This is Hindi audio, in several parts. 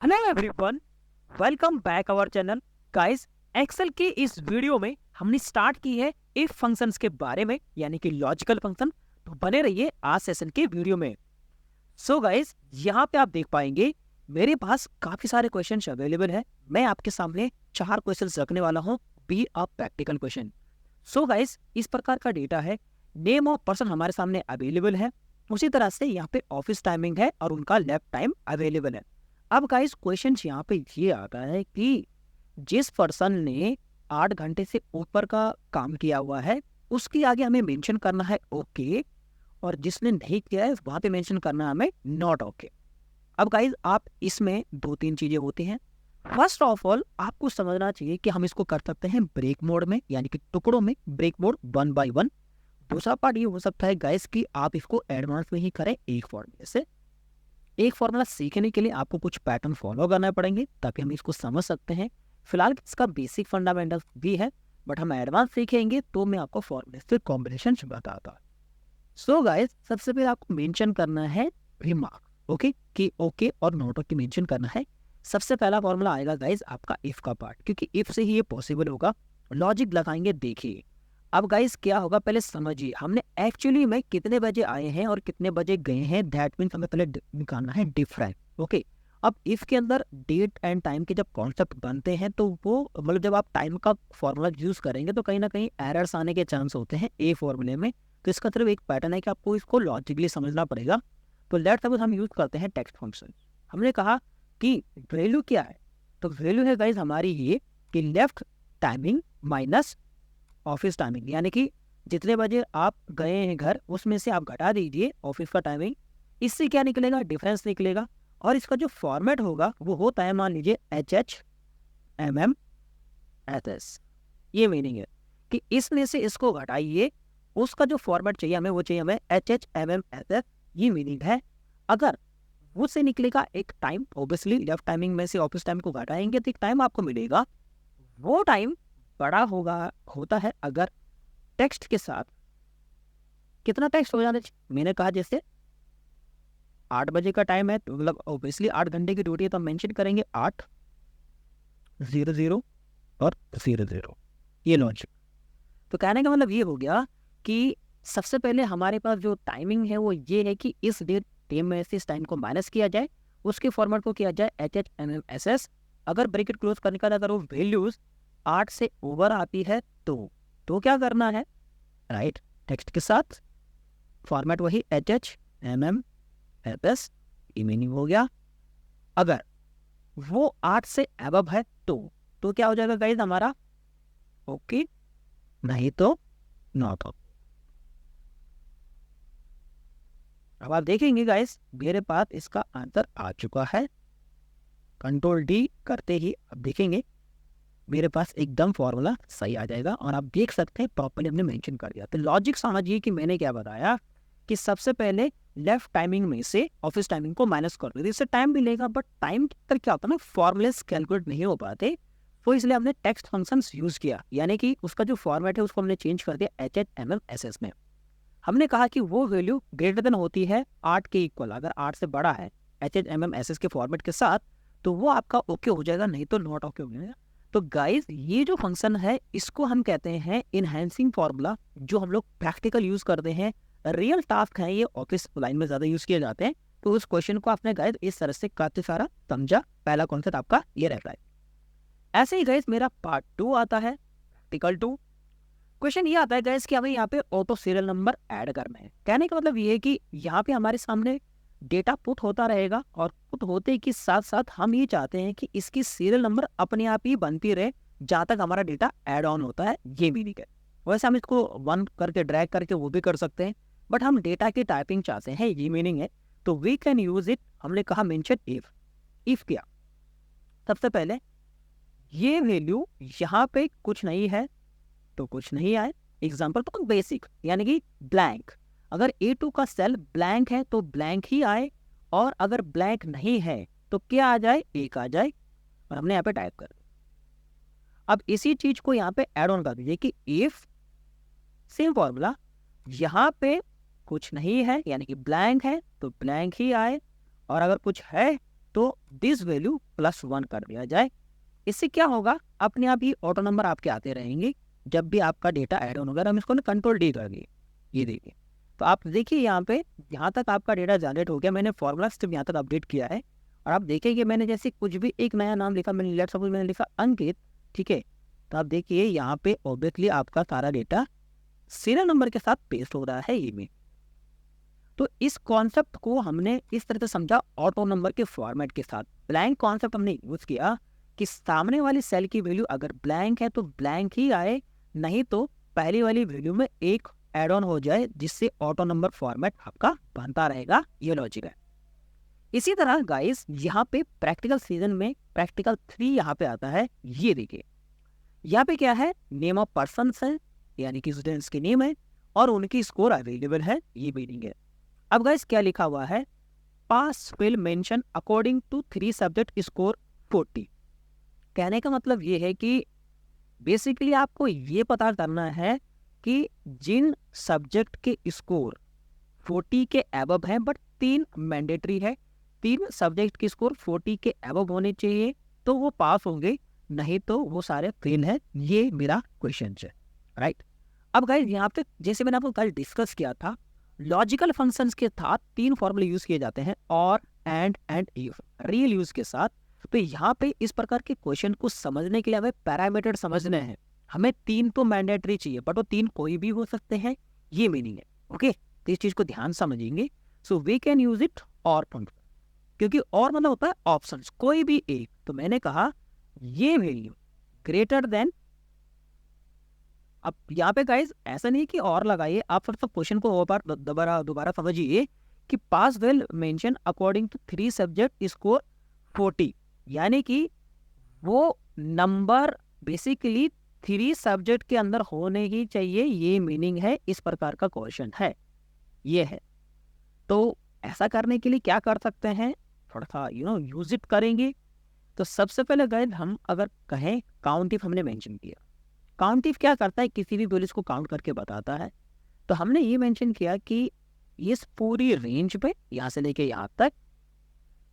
Hello everyone, welcome back our channel. Guys, Excel के इस वीडियो में हमने स्टार्ट की है इफ फंक्शंस के बारे में, यानी कि लॉजिकल फंक्शन। तो बने रहिए आज सेशन के वीडियो में। सो गाइस, यहाँ पे आप देख पाएंगे मेरे पास काफी सारे क्वेश्चंस अवेलेबल है। मैं आपके सामने 4 क्वेश्चंस रखने वाला हूँ, be a practical question. So guys, इस प्रकार का डेटा है, नेम ऑफ पर्सन हमारे सामने अवेलेबल है, उसी तरह से यहाँ पे ऑफिस टाइमिंग है और उनका लैब टाइम अवेलेबल है। अब गाइस, क्वेश्चन यहाँ पे ये आता है कि जिस पर्सन ने 8 घंटे से ऊपर का काम किया हुआ है उसके आगे हमें मेंशन करना है ओके, और जिसने नहीं किया है वहां पे मेंशन करना है हमें नॉट ओके। अब गाइस, आप इसमें 2-3 चीजें होती हैं। फर्स्ट ऑफ ऑल, आपको समझना चाहिए कि हम इसको कर सकते हैं ब्रेक मोड में, यानी कि टुकड़ों में, ब्रेक मोड 1 by 1। दूसरा पार्ट ये हो सकता है गाइस कि आप इसको एडवांस में ही करें एक फॉर्मूले से। एक फॉर्मूला सीखने के लिए आपको कुछ पैटर्न फॉलो करना पड़ेंगे ताकि हम इसको समझ सकते हैं। फिलहाल इसका बेसिक फंडामेंटल भी है, बट हम एडवांस सीखेंगे तो मैं आपको फॉर्मूले से कॉम्बिनेशन बताता हूँ। सो गाइस, सबसे पहले आपको मेंशन करना है रिमार्क, ओके, कि ओके और नॉट ओके मेंशन करना है। सबसे पहला फॉर्मूला आएगा गाइस आपका इफ का पार्ट, क्योंकि इफ से ही ये पॉसिबल होगा। लॉजिक लगाएंगे, देखिए। अब गाइस क्या होगा, पहले समझिए हमने एक्चुअली में कितने बजे आए हैं और कितने बजे गए हैं, दैट मीन्स हमें पहले निकालना है डिफरेंस, ओके। अब इफ के अंदर डेट एंड टाइम के जब कॉन्सेप्ट बनते हैं तो वो मतलब जब आप टाइम का फॉर्मूला यूज करेंगे तो कहीं ना कहीं एरर्स आने के चांस होते हैं ए फॉर्मूले में। तो इसका सिर्फ एक पैटर्न है कि आपको इसको लॉजिकली समझना पड़ेगा। तो लेट्स सपोज हम यूज करते हैं टेक्स्ट फंक्शन। हमने कहा कि वैल्यू क्या है, तो वैल्यू है गाइस हमारी ये कि left timing minus office timing, यानी कि जितने बजे आप गए हैं घर उसमें से आप घटा दीजिए ऑफिस का टाइमिंग। इससे क्या निकलेगा, डिफरेंस निकलेगा। और इसका जो फॉर्मेट होगा वो होता है, मान लीजिए HHMMSS। ये मीनिंग है कि इसमें से इसको घटाइए, उसका जो फॉर्मेट चाहिए हमें वो चाहिए हमें HHMMSS। ये मीनिंग है। अगर वो से निकलेगा एक टाइम, ऑब्वियसली लेफ्ट टाइमिंग में से ऑफिस टाइम को घटाएंगे तो एक टाइम आपको मिलेगा। वो टाइम बड़ा होता है अगर टेक्स्ट के साथ कितना टेक्स्ट हो जाना चाहिए। मैंने कहा जैसे 8 बजे का टाइम है तो मतलब ऑब्वियसली 8 घंटे की ड्यूटी है, तो हम मेंशन करेंगे 8:00 और 00। ये लॉजिक। तो कहने का मतलब ये हो गया कि सबसे पहले हमारे पास जो टाइमिंग है वो ये है कि इस डेट टाइम में से इस टाइम को माइनस किया जाए, उसके फॉर्मेट को किया जाए HHMMSS। अगर ब्रैकेट क्लोज करने का अगर वो वैल्यूज 8 से ओवर आती है तो क्या करना है, राइट, टेक्स्ट के साथ फॉर्मेट वही HHMMSS। ये मीनिंग हो गया। अगर वो 8 से अबव है तो क्या हो जाएगा गाइस हमारा ओके, नहीं तो नॉट ओके। अब आप देखेंगे गाइस मेरे पास इसका आंसर आ चुका है। कंट्रोल D करते ही अब देखेंगे मेरे पास एकदम फॉर्मूला सही आ जाएगा और आप देख सकते हैं प्रॉपर्ली हमने मेंशन कर दिया। तो लॉजिक समझिए कि मैंने क्या बताया कि सबसे पहले लेफ्ट टाइमिंग में से ऑफिस टाइमिंग को माइनस कर दो, इससे टाइम भी लेगा, बट टाइम के अंदर क्या होता है ना, फॉर्मूलेस कैलकुलेट नहीं हो पाते। तो इसलिए हमने टेक्स्ट फंक्शंस यूज किया, यानी कि उसका जो फॉर्मेट है उसको हमने चेंज कर दिया HHMMSS में। हमने कहा कि वो वैल्यू ग्रेटर देन होती है 8 के इक्वल। अगर 8 से बड़ा है HHMMSS के फॉर्मेट के साथ तो वो आपका ओके हो जाएगा, नहीं तो नॉट ओके हो जाएगा। तो गाइस, ये जो फंक्शन है इसको हम कहते हैं इनहैंसिंग फॉर्मूला, जो हम लोग प्रैक्टिकल यूज करते हैं। रियल टास्क है ये, ऑफिस लाइन में ज्यादा यूज किए जाते हैं। तो उस क्वेश्चन को आपने गाइस इस तरह से काफी सारा समझा। पहला कॉन्सेप्ट आपका ये रहता है। ऐसे ही गाइस मेरा पार्ट 2 आता है, प्रैक्टिकल 2। क्वेश्चन ये आता है गाइस कि हमें यहाँ पे ऑटो सीरियल नंबर ऐड करना है। कहने का मतलब ये है कि यहाँ पे हमारे सामने डेटा पुट होता रहेगा और पुट होते के साथ साथ हम ये चाहते हैं कि इसकी सीरियल नंबर अपने आप ही बनती रहे जहाँ तक हमारा डेटा ऐड ऑन होता है। ये मीनिंग है। वैसे हम इसको 1 करके ड्रैग करके वो भी कर सकते हैं, बट हम डेटा की टाइपिंग चाहते हैं, ये मीनिंग है। तो वी कैन यूज इट। हमने कहा मेंशन इफ किया। सबसे पहले ये वैल्यू यहाँ पे कुछ नहीं है तो कुछ नहीं आए। एग्जाम्पल तो बेसिक, यानी कि ब्लैंक। अगर A2 का सेल ब्लैंक है तो ब्लैंक ही आए, और अगर ब्लैंक नहीं है तो क्या आ जाए, एक आ जाए। और हमने यहाँ पे टाइप कर दिया। अब इसी चीज को यहाँ पे ऐड ऑन कर दीजिए कि इफ सेम फॉर्मूला, यहाँ पे कुछ नहीं है यानी कि ब्लैंक है तो ब्लैंक ही आए, और अगर कुछ है तो दिस वैल्यू +1 कर दिया जाए। इससे क्या होगा, अपने आप ही ऑटो नंबर आपके आते रहेंगे जब भी आपका डेटा ऐड ऑन होगा। हम इसको कंट्रोल डी कर दिए, ये देखिए। तो आप देखिए यहाँ पे, यहाँ तक आपका डेटा जनरेट हो गया। मैंने फॉर्मूला सिर्फ यहाँ तक अपडेट किया है और आप देखेंगे मैंने जैसे कुछ भी एक नया नाम लिखा, मैंने लेट्स सपोज मैंने लिखा अंकित, ठीक है। तो आप देखिए यहाँ पे ऑब्वियसली आपका सारा डेटा सीरियल नंबर के साथ पेस्ट हो रहा है ये में। तो इस कॉन्सेप्ट को हमने इस तरह से समझा ऑटो नंबर के फॉर्मेट के साथ। ब्लैंक कॉन्सेप्ट हमने यूज किया कि सामने वाली सेल की वैल्यू अगर ब्लैंक है तो ब्लैंक ही आए, नहीं तो पहली वाली वैल्यू में एक एड ऑन हो जाए, जिससे ऑटो नंबर फॉर्मेट आपका बनता रहेगा। ये लॉजिक है। इसी तरह गाइस यहाँ पे प्रैक्टिकल सीजन में प्रैक्टिकल 3 यहाँ पे आता है। ये देखिए यहाँ पे क्या है, नेम ऑफ पर्सन है, यानी कि स्टूडेंट्स की नेम है और उनकी स्कोर अवेलेबल है, ये मीनिंग है। अब गाइस क्या लिखा हुआ है, pass fail mention according to 3 subject score 40। कहने का मतलब ये है कि बेसिकली आपको ये पता करना है कि जिन सब्जेक्ट के स्कोर 40 के अबव है, बट 3 मैंडेटरी है, 3 सब्जेक्ट के स्कोर 40 के अबव होने चाहिए तो वो पास होंगे, नहीं तो वो सारे फेल है। ये मेरा क्वेश्चन है, राइट। अब गाइस यहाँ पे जैसे मैंने आपको कल डिस्कस किया था, लॉजिकल फंक्शंस के साथ 3 फॉर्मूले यूज किए जाते हैं, और एंड इफ, रियल यूज के साथ। तो यहाँ पे इस प्रकार के क्वेश्चन को समझने के लिए हमें पैरामीटर समझने हैं। हमें 3 तो मैंडेटरी चाहिए, बट वो 3 कोई भी हो सकते हैं, ये मीनिंग है। ओके, तो इस चीज को ध्यान समझेंगे। So we can use it और फंक्शन, क्योंकि और मतलब होता है ऑप्शंस, कोई भी एक। तो मैंने कहा ये वैल्यू ग्रेटर देन, अब यहाँ पे गाइज ऐसा नहीं कि और लगाइए, आप फिर क्वेश्चन को और बार दोबारा समझिए कि pass well mention according to 3 subject score 40, यानी कि वो नंबर बेसिकली 3 सब्जेक्ट के अंदर होने ही चाहिए, ये मीनिंग है। इस प्रकार का क्वेश्चन है, ये है। तो ऐसा करने के लिए क्या कर सकते हैं, थोड़ा सा यूज इट करेंगे। तो सबसे पहले गाइज हम अगर कहें काउंट इफ, हमने मेंशन किया काउंट इफ क्या करता है, किसी भी वैल्यूज को काउंट करके बताता है। तो हमने ये मेंशन किया कि इस पूरी रेंज पे यहाँ से लेके यहाँ तक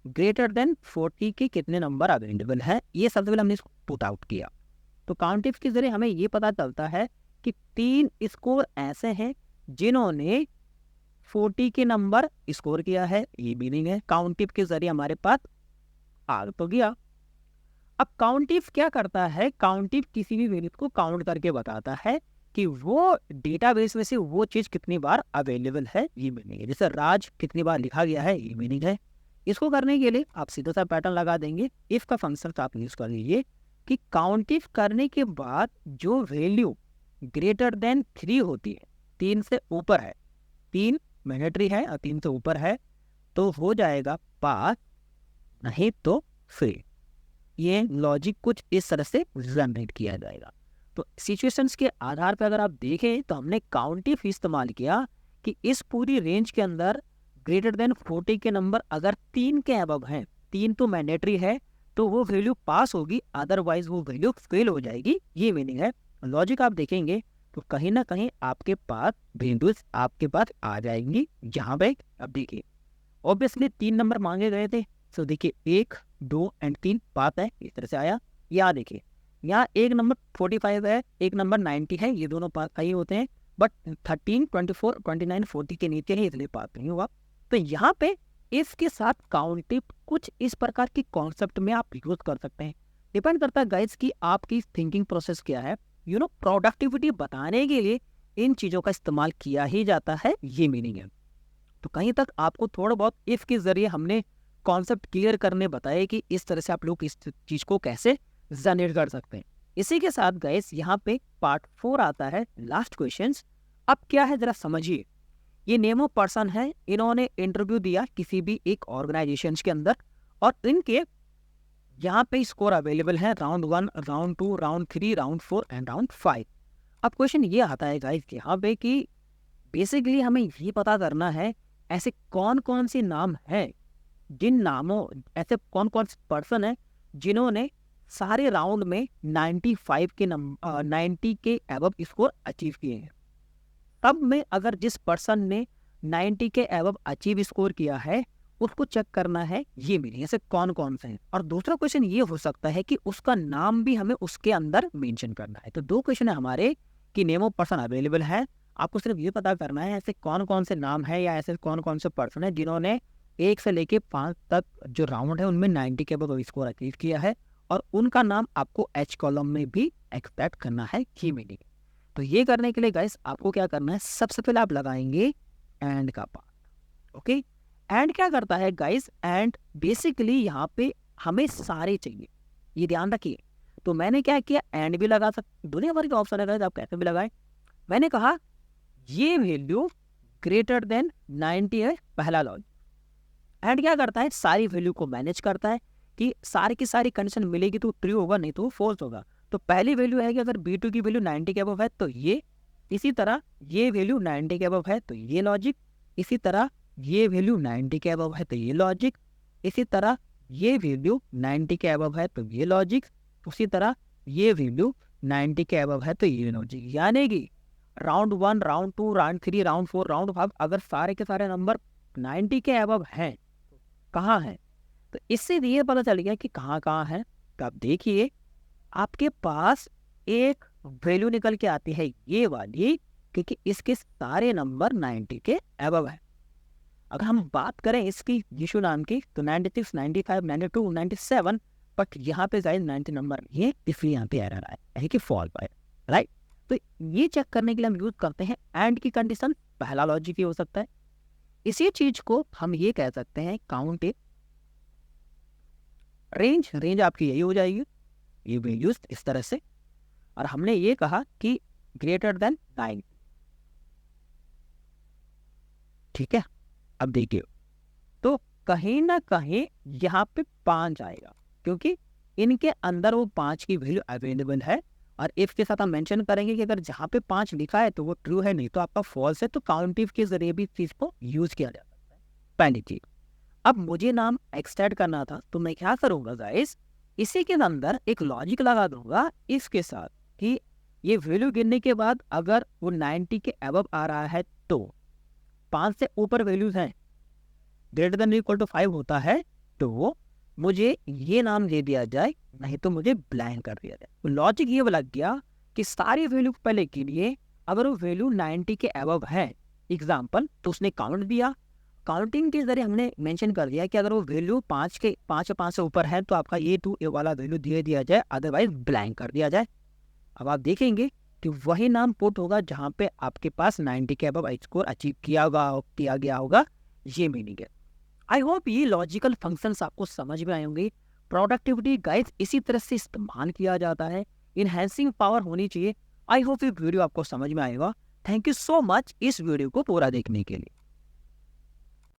ग्रेटर देन 40 के कितने नंबर अवेलेबल है, ये सबसे पहले हमने इसको पुट आउट किया। तो काउंट इफ के जरिए हमें ये पता चलता है कि 3 स्कोर ऐसे हैं जिन्होंने 40 के नंबर स्कोर किया है, ये मीनिंग है। काउंट इफ के जरिए हमारे पास आ तो गया। अब काउंट इफ क्या करता है, काउंट इफ किसी भी वैल्यू को काउंट करके बताता है कि वो डेटाबेस में से वो चीज कितनी बार अवेलेबल है, ये मीनिंग है। जैसे राज कितनी बार लिखा गया है, ये मीनिंग है। इसको करने के लिए आप सीधा सा पैटर्न लगा देंगे, इफ का फंक्शन आप यूज कर लीजिए कि काउंट इफ करने के बाद जो वैल्यू ग्रेटर देन 3 होती है, 3 से ऊपर है, 3 मैंडेटरी है और 3 से ऊपर है, तो हो जाएगा पास, नहीं तो फेल। ये लॉजिक कुछ इस तरह से जनरेट किया जाएगा। तो सिचुएशंस के आधार पर अगर आप देखें तो हमने काउंट इफ इस्तेमाल किया कि इस पूरी रेंज के अंदर ग्रेटर देन 40 के नंबर अगर 3 के अबव हैं, 3 तो मैंडेटरी है, तो वो वैल्यू पास होगी, अदरवाइज वो वैल्यू फेल हो जाएगी, ये मीनिंग है। लॉजिक आप देखेंगे तो कहीं ना कहीं आपके पास वैल्यूज आपके पास आ जाएंगी। यहाँ पे अब देखिए ऑब्वियसली 3 नंबर मांगे गए थे, तो देखिए 1, 2 एंड 3 बात है, इस तरह से आया। यहाँ देखिए यहाँ एक नंबर 45 है, एक नंबर 90 है, ये दोनों पास सही होते हैं, बट 13, 24, 29, 40 के नीचे है, इसलिए पास नहीं हुआ। तो यहाँ पे इसके साथ काउंट इफ कुछ इस प्रकार की कॉन्सेप्ट में आप यूज कर सकते हैं। डिपेंड करता है गाइस कि आपकी थिंकिंग प्रोसेस क्या है। प्रोडक्टिविटी बताने के लिए इन चीज़ों का इस्तेमाल किया ही जाता है, ये मीनिंग है। तो कहीं तक आपको थोड़ा बहुत इफ के जरिए हमने कॉन्सेप्ट क्लियर करने बताए कि इस तरह से आप लोग इस चीज को कैसे जनरेट कर सकते हैं। इसी के साथ गाइस यहाँ पे पार्ट 4 आता है, लास्ट क्वेश्चंस। अब क्या है जरा समझिए, ये नेम ऑफ पर्सन है, इन्होंने इंटरव्यू दिया किसी भी एक ऑर्गेनाइजेशन के अंदर, और इनके यहाँ पे स्कोर अवेलेबल है round 1, round 2, round 3, round 4 and round 5। अब क्वेश्चन ये आता है गाइस यहाँ पे कि बेसिकली हमें ये पता करना है ऐसे कौन कौन से नाम हैं, जिन नामों, ऐसे कौन कौन से पर्सन है जिन्होंने सारे राउंड में 95 के 90 के एबव स्कोर अचीव किए हैं। तब में अगर जिस पर्सन ने 90 के एबव अचीव स्कोर किया है उसको चेक करना है ये मीनिंग, ऐसे कौन कौन से हैं। और दूसरा क्वेश्चन ये हो सकता है कि उसका नाम भी हमें उसके अंदर मेंशन करना है। तो दो क्वेश्चन है हमारे कि नेम ऑफ पर्सन अवेलेबल है, आपको सिर्फ ये पता करना है ऐसे कौन कौन से नाम है या ऐसे कौन कौन से पर्सन है जिन्होंने 1 से लेके 5 तक जो राउंड है उनमें 90 के अबव स्कोर अचीव किया है, और उनका नाम आपको एच कॉलम में भी एक्सपेक्ट करना है की मीनिंग। तो ये करने के लिए गाइस आपको क्या करना है, सबसे पहले आप लगाएंगे एंड का पार्ट। ओके, एंड क्या करता है गाइस, एंड बेसिकली यहाँ पे हमें सारे चाहिए, ये ध्यान रखिए। तो मैंने क्या किया, एंड भी लगा सकते, दुनिया भर के ऑप्शन है गाइस, आप कैसे भी लगाएं। मैंने कहा ये वैल्यू ग्रेटर देन 90 है पहला लॉजिक। एंड क्या करता है, सारी वैल्यू को मैनेज करता है कि सारी की सारी कंडीशन मिलेगी तो ट्रू होगा, नहीं तो फॉल्स होगा। तो पहली वैल्यू है कि अगर B2 की वैल्यू 90 के अबव है तो ये, इसी तरह ये वैल्यू 90 के अबव है तो ये लॉजिक, इसी तरह ये वैल्यू 90 के अबव है तो ये लॉजिक, इसी तरह ये वैल्यू 90 के अबव है तो ये लॉजिक, उसी तरह ये वैल्यू 90 के अबव है तो ये लॉजिक। यानी कि round 1, round 2, round 3, round 4, round 5 अगर सारे के सारे नंबर 90 के अबव हैं, कहाँ हैं, तो इससे ये पता चल गया कि कहाँ कहाँ है। तो आप देखिए आपके पास एक वैल्यू निकल के आती है ये वाली, क्योंकि इसके सारे नंबर 90 के अबव है। अगर हम बात करें इसकी यीशु नाम की तो 96, 95, 92, 97, बट यहाँ पे गाइस 90 नंबर नहीं है, इसलिए यहाँ पे एरर आया है कि फॉल्स आया, राइट। तो ये चेक करने के लिए हम यूज करते हैं एंड की कंडीशन, पहला लॉजिक ये हो सकता है। इसी चीज को हम ये कह सकते हैं काउंट ए रेंज, रेंज आपकी यही हो जाएगी, ये वैल्यूज इस तरह से। और हमने ये कहा कि ग्रेटर देन 9, ठीक है। अब देखिए तो कहीं ना कहीं यहाँ पे 5 आएगा, क्योंकि इनके अंदर वो 5 की वैल्यू अवेलेबल है। और इफ के साथ हम मेंशन करेंगे कि अगर जहाँ पे 5 लिखा है तो वो ट्रू है, नहीं तो आपका फॉल्स है। तो काउंट इफ के जरिए भी चीज को यूज किया जा सकता है, पहली चीज। अब मुझे नाम एक्सटेंड करना था तो मैं क्या करूंगा गाइस, इसी के अंदर एक लॉजिक लगा दूंगा इसके साथ कि ये वैल्यू गिनने के बाद अगर वो 90 के अबव आ रहा है तो 5 से ऊपर वैल्यूज हैं, ग्रेटर देन इक्वल टू 5 होता है तो मुझे ये नाम दे दिया जाए, नहीं तो मुझे ब्लैंक कर दिया जाए। तो लॉजिक ये लग गया कि सारी वैल्यू पहले के लिए अगर वो वैल्यू 90 के अबव है एग्जाम्पल, तो उसने काउंट दिया, काउंटिंग के जरिए हमने मेंशन कर दिया कि अगर वो वैल्यू 5 से ऊपर है तो आपका A2 वाला वैल्यू दे दिया जाए, अदरवाइज ब्लैंक कर दिया जाए। अब आप देखेंगे कि वही नाम पुट होगा जहाँ पे आपके पास 90 के अबव स्कोर अचीव किया गया होगा, ये मीनिंग है। आई होप ये लॉजिकल फंक्शंस आपको समझ में आए होंगे। प्रोडक्टिविटी गाइस इसी तरह से इस्तेमाल किया जाता है, इनहेंसिंग पावर होनी चाहिए। आई होप ये वीडियो आपको समझ में आएगा। थैंक यू सो मच इस वीडियो को पूरा देखने के लिए।